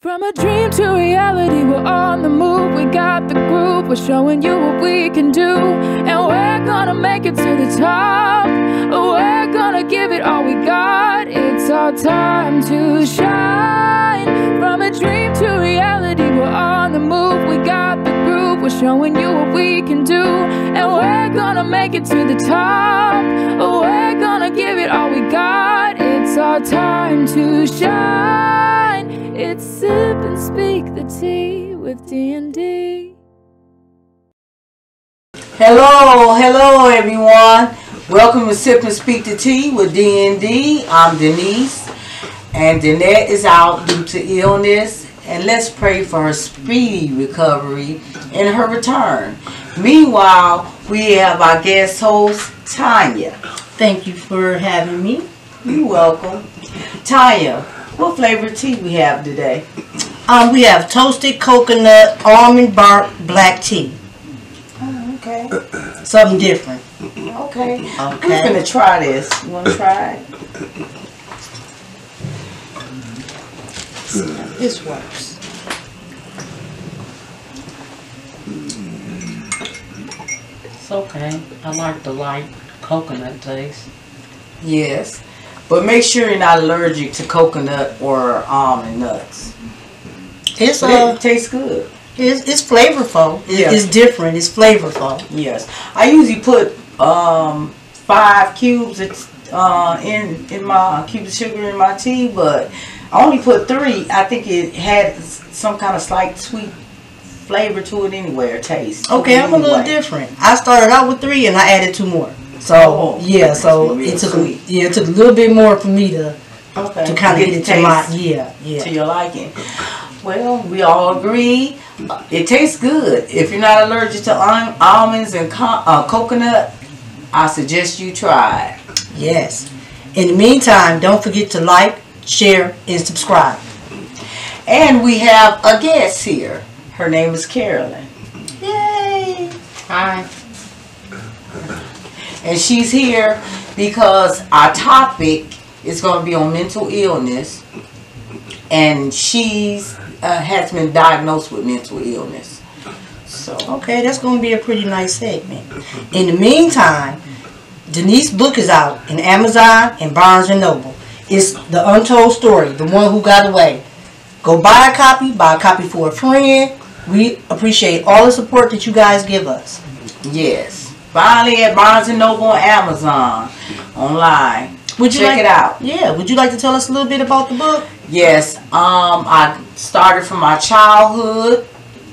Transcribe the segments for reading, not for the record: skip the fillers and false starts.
From a dream to reality, we're on the move. We got the groove, we're showing you what we can do. And we're gonna make it to the top. We're gonna give it all we got. It's our time to shine. From a dream to reality, we're on the move. We got the groove, we're showing you what we can do. And we're gonna make it to the top. We're gonna give it all we got. It's our time to shine. It's Sip and Speak the Tea with D&D. Hello everyone. Welcome to Sip and Speak the Tea with D&D. I'm Denise, and Danette is out due to illness, and let's pray for her speedy recovery and her return. Meanwhile, we have our guest host, Tanya. Thank you for having me. You're welcome. Tanya, what flavor tea we have today? We have toasted coconut almond bark black tea. Oh, okay. Something different. Okay. We're going to try this. You want to try it? This works. It's okay. I like the light coconut taste. Yes. But make sure you're not allergic to coconut or almond nuts. It tastes good. It's flavorful. Yeah. It's different. It's flavorful. Yes. I usually put 5 cubes in my cubes of sugar in my tea, but I only put 3. I think it had some kind of slight sweet flavor to it anyway, or taste. Okay, I'm a little different. I started out with 3 and I added 2 more. So yeah, so it took a little bit more for me to kind of get it to my to your liking. Well, we all agree it tastes good. If you're not allergic to almonds and coconut, I suggest you try it. Yes. In the meantime, don't forget to like, share, and subscribe. And we have a guest here. Her name is Carolyn. Yay! Hi. And she's here because our topic is going to be on mental illness, and she's has been diagnosed with mental illness. So okay, that's going to be a pretty nice segment. In the meantime, Denise's book is out in Amazon and Barnes & Noble. It's The Untold Story, the one who got away. Go buy a copy for a friend. We appreciate all the support that you guys give us. Yes. Finally at Barnes & Noble on Amazon online. Check it out. Yeah. Would you like to tell us a little bit about the book? Yes. I started from my childhood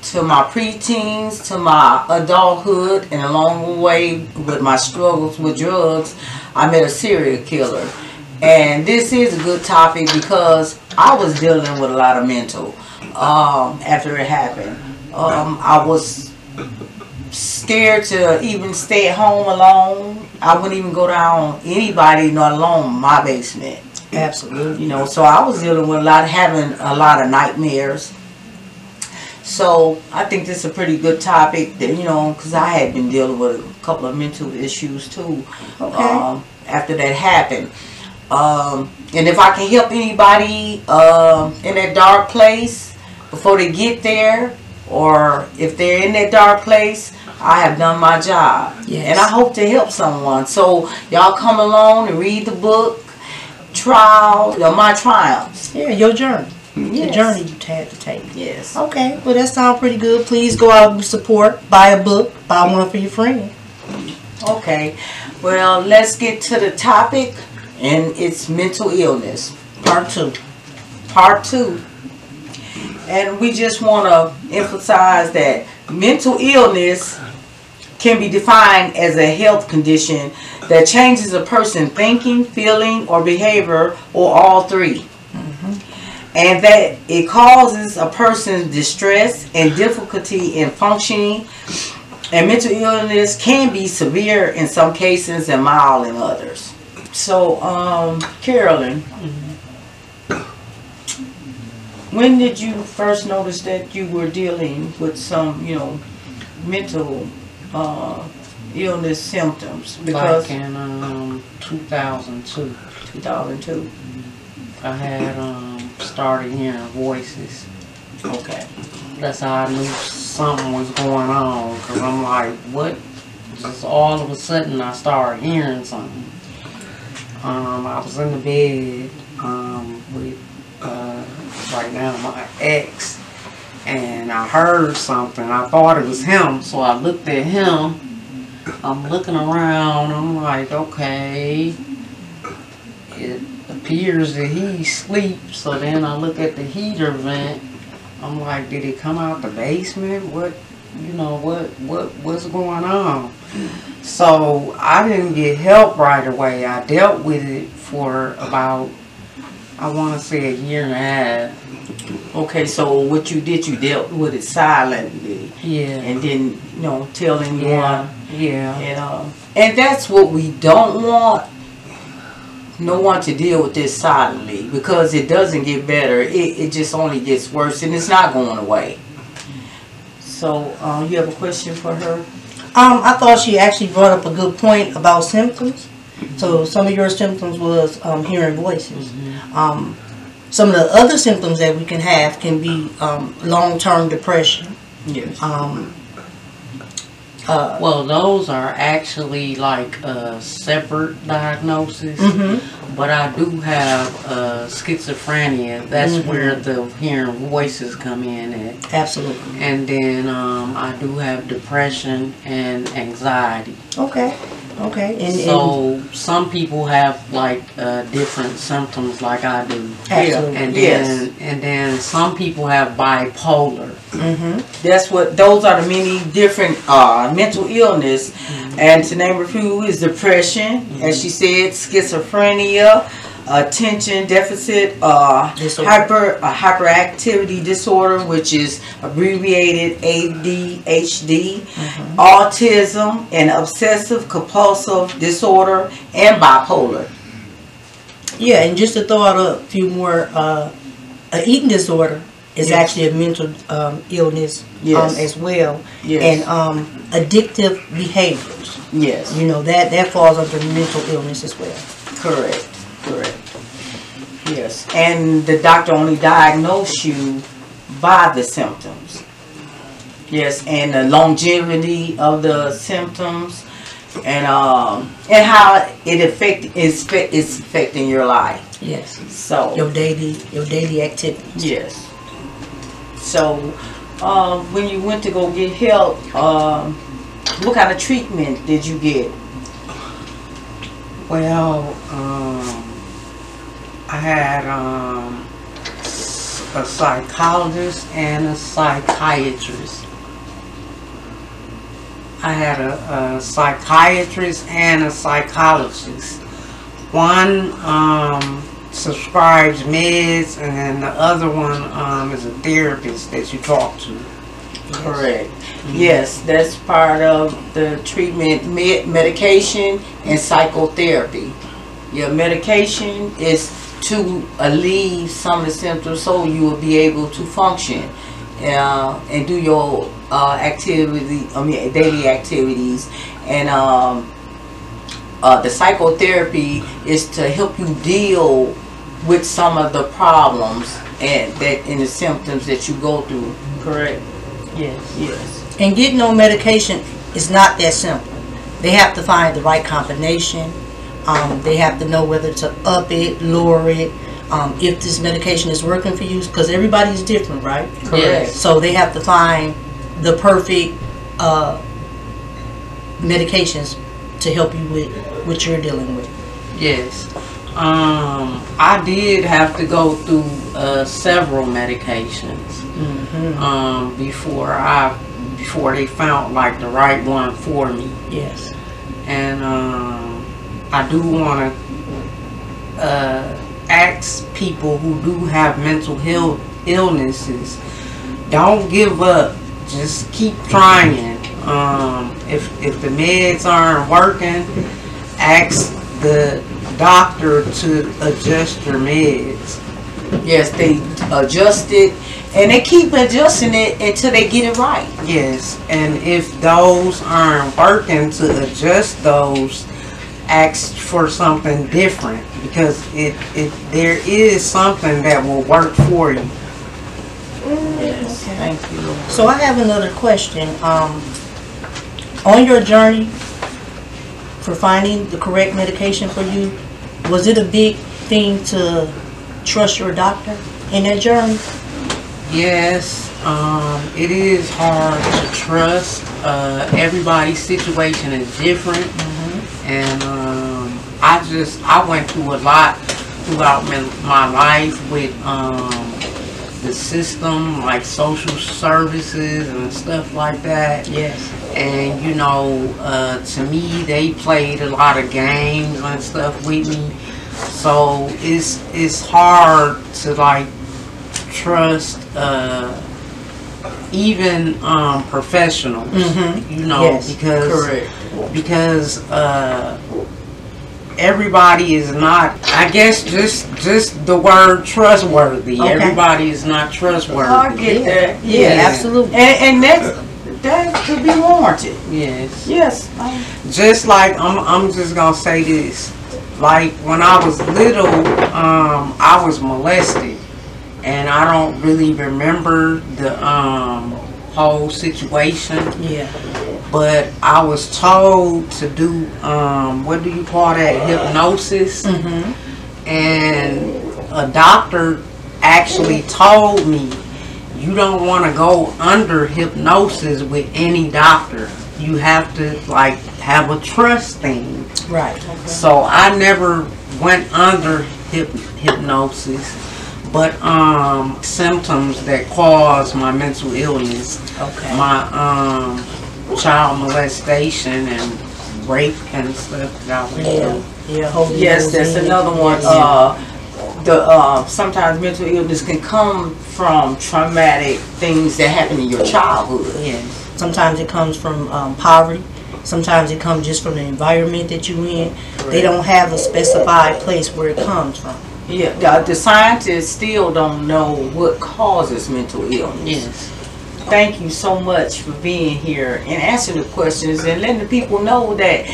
to my preteens to my adulthood, and along the way with my struggles with drugs, I met a serial killer. And this is a good topic because I was dealing with a lot of mental after it happened. I was scared to even stay at home alone. I wouldn't even go down anybody, not alone my basement. Absolutely. You know, so I was dealing with having a lot of nightmares. So I think this is a pretty good topic that, you know, because I had been dealing with a couple of mental issues too. Okay. After that happened. And if I can help anybody in that dark place before they get there, or if they're in that dark place, I have done my job. Yes. And I hope to help someone. So y'all come along and read the book, my triumphs. Yeah, your journey. Yes. The journey you had to take. Yes. Okay, well that sounds pretty good. Please go out and support. Buy a book. Buy one for your friend. Okay. Well, let's get to the topic, and it's mental illness. Part 2. Part 2. And we just want to emphasize that mental illness can be defined as a health condition that changes a person's thinking, feeling, or behavior, or all 3. And that it causes a person's distress and difficulty in functioning. And mental illness can be severe in some cases and mild in others. So, Carolyn, when did you first notice that you were dealing with some, you know, mental illness symptoms? Because like in 2002. 2002. I had started hearing voices. Okay. That's how I knew something was going on. Because I'm like, what? Just all of a sudden I started hearing something. I was in the bed with right now my ex, and I heard something. I thought it was him, so I looked at him. I'm looking around. I'm like, okay, it appears that he's asleep. So then I look at the heater vent. I'm like, did it come out the basement? What, you know, what's going on? So I didn't get help right away. I dealt with it for about, I want to say, a year and a half. Okay, so what you did, you dealt with it silently. Yeah. And didn't, you know, tell anyone. Yeah. And that's what we don't want. No one to deal with this silently, because it doesn't get better. It just only gets worse, and it's not going away. So, you have a question for her? I thought she actually brought up a good point about symptoms. So some of your symptoms was hearing voices. Some of the other symptoms that we can have can be long-term depression. Yes. Well, those are actually like separate diagnoses, but I do have schizophrenia. That's where the hearing voices come in at. Absolutely. And then I do have depression and anxiety. Okay. And So some people have like different symptoms, like I do. Absolutely. And then some people have bipolar. That's what, those are the many different mental illness. And to name a few is depression, as she said, schizophrenia, attention deficit, hyperactivity disorder, which is abbreviated ADHD, autism, and obsessive compulsive disorder, and bipolar. Yeah, and just to throw out a few more, eating disorder is actually a mental illness as well. And addictive behaviors. Yes. You know, that falls under mental illness as well. Correct. Yes. And the doctor only diagnosed you by the symptoms. Yes, and the longevity of the symptoms, and how it's affecting your life. Yes. So your daily activities. Yes. So when you went to go get help, what kind of treatment did you get? Well, I had a psychologist and a psychiatrist. I had a psychiatrist and a psychologist. One subscribes meds, and then the other one is a therapist that you talk to. Correct. Yes, that's part of the treatment, medication and psychotherapy. Your medication is to alleviate some of the symptoms so you will be able to function and do your daily activities. And the psychotherapy is to help you deal with some of the problems and the symptoms that you go through. Correct. Yes. And getting on medication is not that simple. They have to find the right combination. They have to know whether to up it, lower it, if this medication is working for you, because everybody's different, right? Correct. So they have to find the perfect medications to help you with what you're dealing with. Yes. I did have to go through several medications before they found like the right one for me. Yes. And I do want to ask people who do have mental health illnesses, don't give up. Just keep trying. If the meds aren't working, ask the doctor to adjust your meds. Yes, they adjust it, and they keep adjusting it until they get it right. Yes, and if those aren't working, to adjust those, ask for something different. because there is something that will work for you. Yes. Thank you, Lord. So I have another question. On your journey for finding the correct medication for you, was it a big thing to trust your doctor in that journey? Yes, it is hard to trust. Everybody's situation is different, and I went through a lot throughout my life with the system, like social services and stuff like that. Yes. And you know, to me, they played a lot of games and stuff with me, so it's hard to like trust even professionals, you know, Yes, because everybody is not, I guess, just the word trustworthy. Okay. Everybody is not trustworthy. I get that. Yeah, Yes. absolutely. And that could be warranted. Yes. Yes. Just like I'm just gonna say this. Like when I was little, I was molested, and I don't really remember the whole situation. Yeah. But I was told to do what do you call that? Hypnosis. And a doctor actually told me, you don't want to go under hypnosis with any doctor. You have to like have a trust thing. Right. Okay. So I never went under hypnosis, but symptoms that caused my mental illness, Okay. my child molestation and rape and stuff that I went through. Yeah. Holding Yes, those that's in. another one. Yes. Sometimes mental illness can come from traumatic things that happen in your childhood. Yes. Sometimes it comes from poverty. Sometimes it comes just from the environment that you're in. They don't have a specified place where it comes from. Yeah, the scientists still don't know what causes mental illness. Yes. Thank you so much for being here and answering the questions and letting the people know that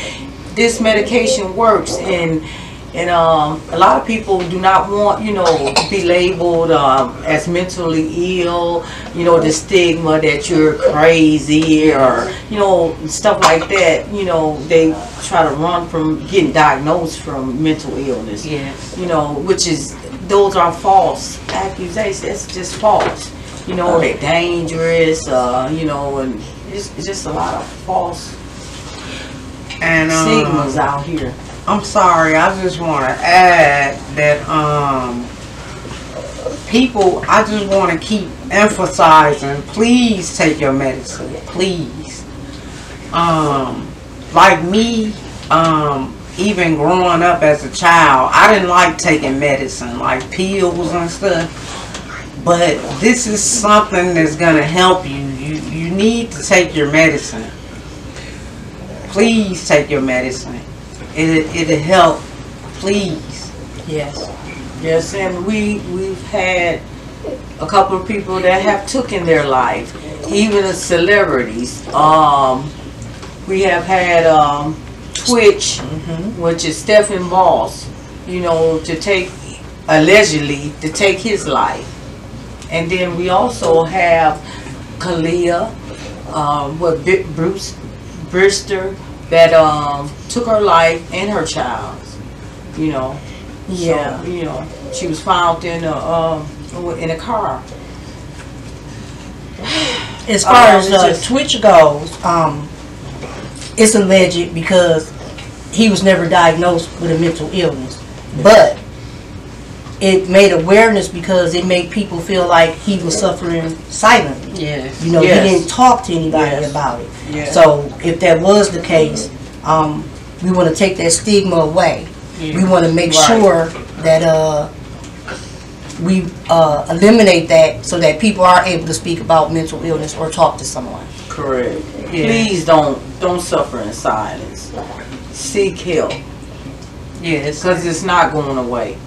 this medication works. And a lot of people do not want, to be labeled as mentally ill, the stigma that you're crazy or, stuff like that. They try to run from getting diagnosed from mental illness. Yes. Those are false accusations. That's just false. They're dangerous, and it's just a lot of false And stigmas out here. I'm sorry, I just want to add that people, I just want to keep emphasizing, please take your medicine, please. Like me, even growing up as a child, I didn't like taking medicine, like pills and stuff. But this is something that's going to help you. You need to take your medicine. Please take your medicine. It'll help. Please. Yes. Yes, and we've had a couple of people that have taken their life, even the celebrities. We have had Twitch, which is Stephen Boss, allegedly to take his life. And then we also have Kalia, Bruce Brister, that took her life and her child. Yeah. So, she was found in a car. As far as Twitch goes, it's alleged because he was never diagnosed with a mental illness, but it made awareness because it made people feel like he was suffering silently. Yes. He didn't talk to anybody about it. Yes. So if that was the case, we want to take that stigma away. We want to make sure that we eliminate that so that people are able to speak about mental illness or talk to someone. Correct. Yes. Please don't suffer in silence. Seek help. Yes. Because it's not going away.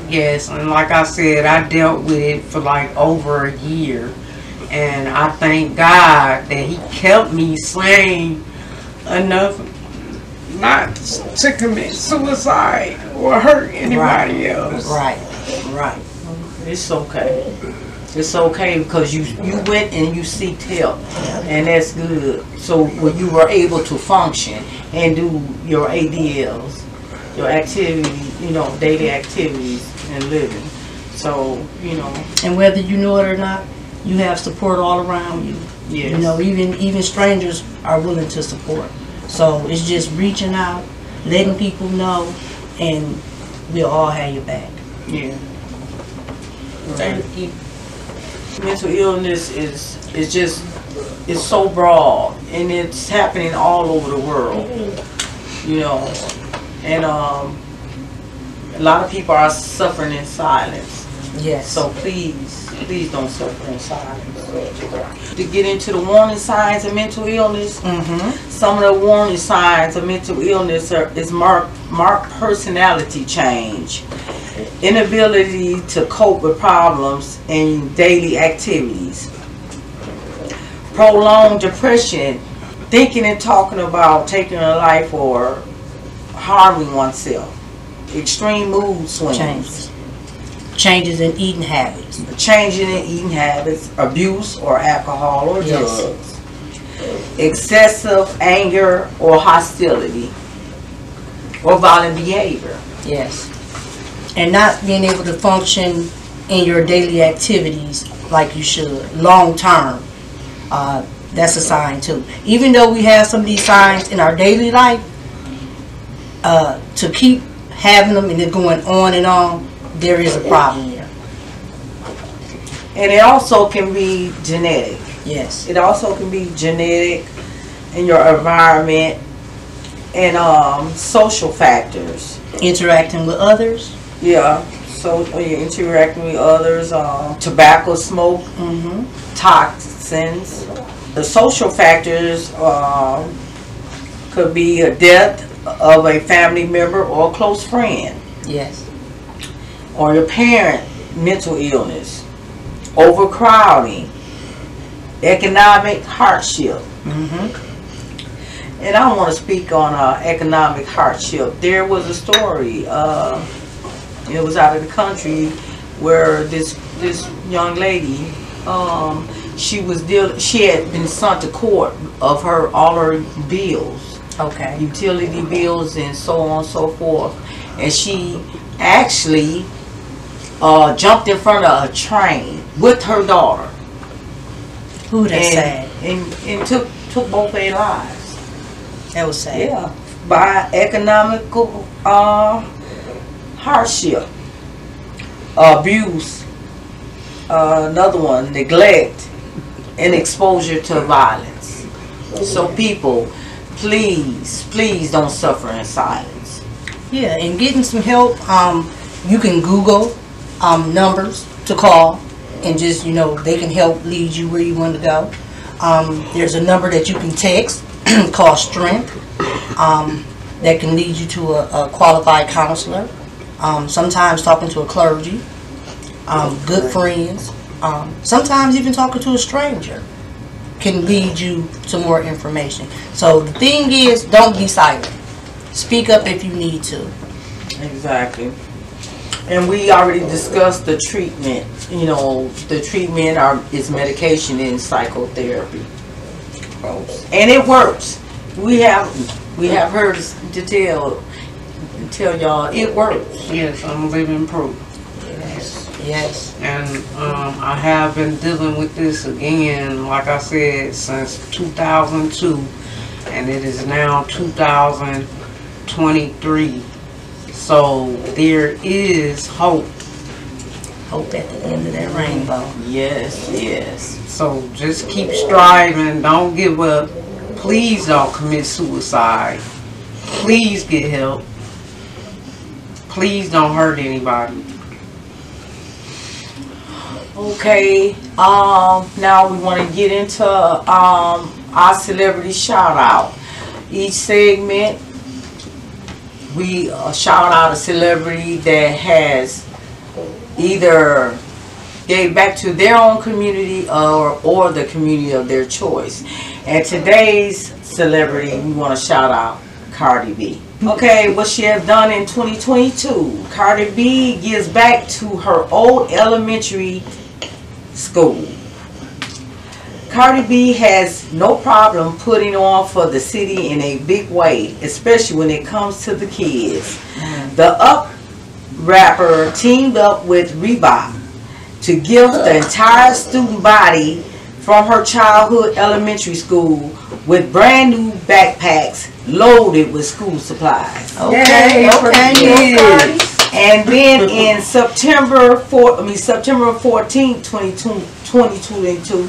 Yes, and like I said, I dealt with it for like over a year, and I thank God that He kept me sane enough not to commit suicide or hurt anybody else. Right. It's okay. It's okay because you went and you seeked help, and that's good. So when you were able to function and do your ADLs, your activities, daily activities and living. So, And whether you know it or not, you have support all around you. yes. Even strangers are willing to support. So it's just reaching out, letting people know, and we'll all have your back. Yeah. Thank you. Mental illness is it's so broad, and it's happening all over the world. And a lot of people are suffering in silence. Yes. So please don't suffer in silence. To get into the warning signs of mental illness, some of the warning signs of mental illness is marked personality change, inability to cope with problems in daily activities, prolonged depression, thinking and talking about taking a life or harming oneself, extreme mood swings, changes in eating habits, abuse or alcohol or drugs, excessive anger or hostility, or violent behavior. Yes. And not being able to function in your daily activities like you should, long term. That's a sign too. Even though we have some of these signs in our daily life, to keep having them and they're going on and on, there is a problem there. And it also can be genetic. Yes. It also can be genetic in your environment and social factors. Interacting with others. Yeah. So you're interacting with others. Tobacco smoke, toxins. The social factors could be a death of a family member or a close friend. Yes. Or your parent, mental illness, overcrowding, economic hardship. And I want to speak on economic hardship. There was a story, it was out of the country, where this young lady, she had been sent to court of all her bills. Okay. Utility bills and so on and so forth. And she actually jumped in front of a train with her daughter. Ooh, that's sad. And took both their lives. That was sad. Yeah. By economical hardship. Abuse. Another one, neglect and exposure to violence. So people, please don't suffer in silence. Yeah, and getting some help, you can Google numbers to call, and just, they can help lead you where you want to go. There's a number that you can text called Strength that can lead you to a qualified counselor. Sometimes talking to a clergy, good friends, sometimes even talking to a stranger can lead you to more information. So the thing is, don't be silent. Speak up if you need to. Exactly. And we already discussed the treatment. The treatment is medication and psychotherapy. And it works. We have heard to tell y'all it works. Yes, I'm living proof. Yes. And I have been dealing with this again, like I said, since 2002, and it is now 2023. So there is hope. Hope at the end of that rainbow. Yes, yes. So just keep striving. Don't give up. Please don't commit suicide. Please get help. Please don't hurt anybody. Okay, now we want to get into our celebrity shout out. Each segment we shout out a celebrity that has either gave back to their own community or the community of their choice. And today's celebrity we want to shout out Cardi B. Okay, what she has done in 2022. Cardi B gives back to her old elementary school. Cardi B has no problem putting on for the city in a big way, especially when it comes to the kids. The Up rapper teamed up with Reebok to gift the entire student body from her childhood elementary school with brand new backpacks loaded with school supplies. Okay, okay. And then in September 14th, 2022,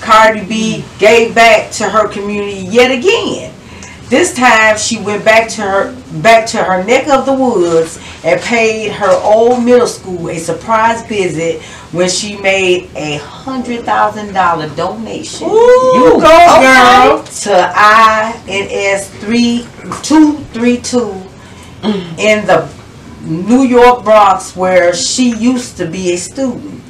Cardi B gave back to her community yet again. This time she went back to her neck of the woods and paid her old middle school a surprise visit when she made a $100,000 donation. Ooh, You go, girl, okay. to INS 232 in the New York Bronx, where she used to be a student.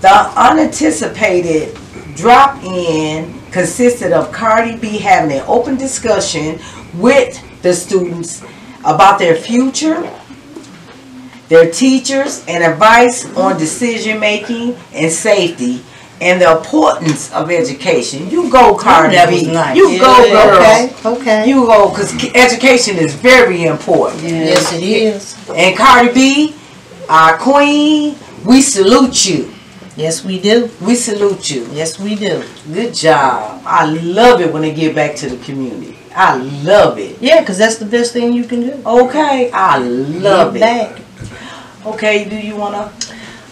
The unanticipated drop-in consisted of Cardi B having an open discussion with the students about their future, their teachers, and advice on decision making and safety and the importance of education. You go, Cardi That B. was nice. You go, girl. Okay, okay. You go, because education is very important. Yes, it is. And Cardi B, our queen, we salute you. Yes, we do. We salute you. Yes, we do. Good job. I love it when they give back to the community. I love it. Yeah, because that's the best thing you can do. Okay, I love Give it. back. Okay, do you want to?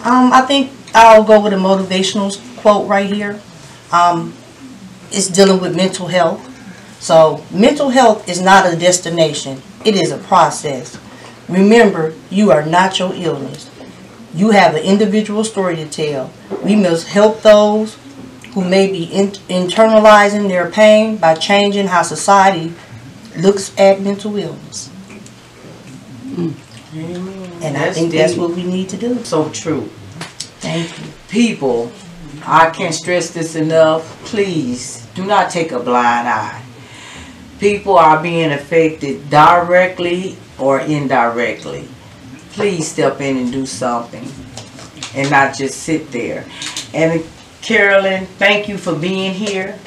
I think I'll go with a motivational quote right here. It's dealing with mental health. So, mental health is not a destination. It is a process. Remember, you are not your illness. You have an individual story to tell. We must help those who may be internalizing their pain by changing how society looks at mental illness. And I think that's what we need to do. So true. Thank you. People, I can't stress this enough. Please do not take a blind eye. People are being affected directly or indirectly. Please step in and do something and not just sit there. And Carolyn, thank you for being here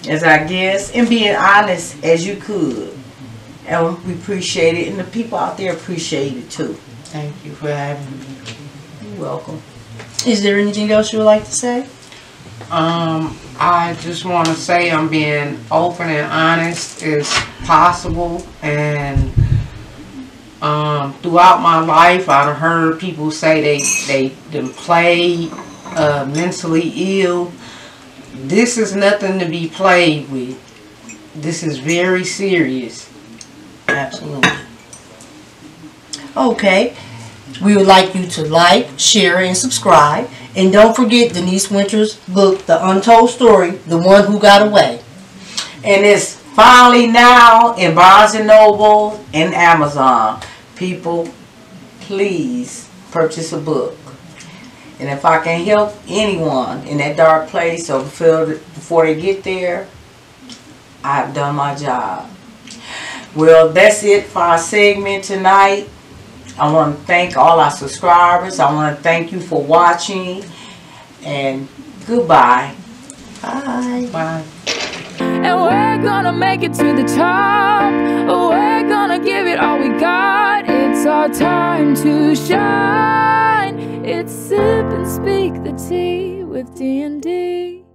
as our guest and being honest as you could. And we appreciate it, and the people out there appreciate it too. Thank you for having me. You're welcome. Is there anything else you would like to say? I just want to say I'm being open and honest as possible, and throughout my life I've heard people say they play mentally ill. This is nothing to be played with. This is very serious. Absolutely. Okay. We would like you to like, share, and subscribe. And don't forget Denise Winter's book, The Untold Story, The One Who Got Away. And it's finally now in Barnes & Noble and Amazon. People, please purchase a book. And if I can help anyone in that dark place or before they get there, I've done my job. Well, that's it for our segment tonight. I want to thank all our subscribers. I want to thank you for watching. And goodbye. Bye. Bye. And we're gonna make it to the top. We're gonna give it all we got. It's our time to shine. It's sip and speak the tea with D&D.